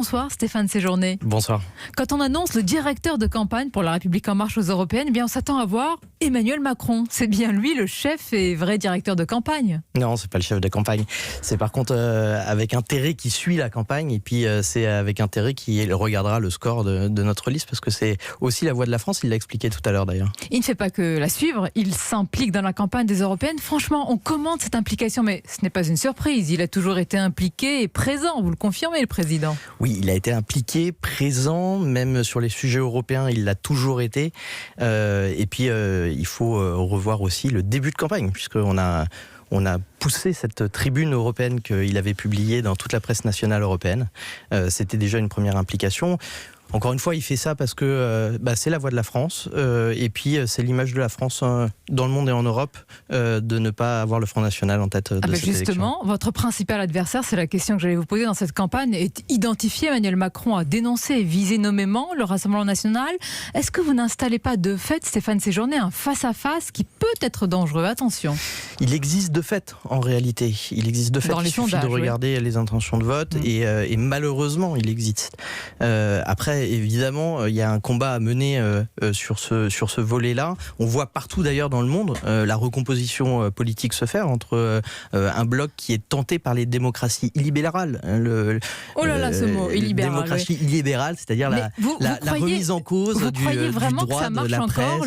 Bonsoir Stéphane Séjourné. Bonsoir. Quand on annonce le directeur de campagne pour La République En Marche aux Européennes, eh bien on s'attend à voir Emmanuel Macron. C'est bien lui le chef et vrai directeur de campagne. Non, c'est pas le chef de campagne. C'est par contre avec intérêt qui suit la campagne et puis c'est avec intérêt qu'il regardera le score de notre liste parce que c'est aussi la voix de la France. Il l'a expliqué tout à l'heure d'ailleurs. Il ne fait pas que la suivre, il s'implique dans la campagne des Européennes. Franchement, on commande cette implication, mais ce n'est pas une surprise. Il a toujours été impliqué et présent. Vous le confirmez, le président? Oui, il a été impliqué, présent, même sur les sujets européens, il l'a toujours été. Et puis, il faut revoir aussi le début de campagne, puisqu'on a poussé cette tribune européenne qu'il avait publiée dans toute la presse nationale européenne. C'était déjà une première implication. Encore une fois, il fait ça parce que c'est la voix de la France et puis c'est l'image de la France dans le monde et en Europe de ne pas avoir le Front National en tête de cette justement, élection. votre principal adversaire, c'est la question que j'allais vous poser dans cette campagne, est identifié. Emmanuel Macron a dénoncé et visé nommément le Rassemblement national. Est-ce que vous n'installez pas de fait, Stéphane Séjourné, un face-à-face qui peut être dangereux? Attention. Il existe de fait, en réalité. Il existe de fait. Dans les Il suffit sondages, de regarder les intentions de vote et malheureusement, il existe. Après, évidemment, il y a un combat à mener sur ce volet-là. On voit partout d'ailleurs dans le monde la recomposition politique se faire entre un bloc qui est tenté par les démocraties illibérales. Ce mot, illibéral. Démocratie illibérale, c'est-à-dire la remise en cause vous du croyez vraiment droit que ça de marche la presse. encore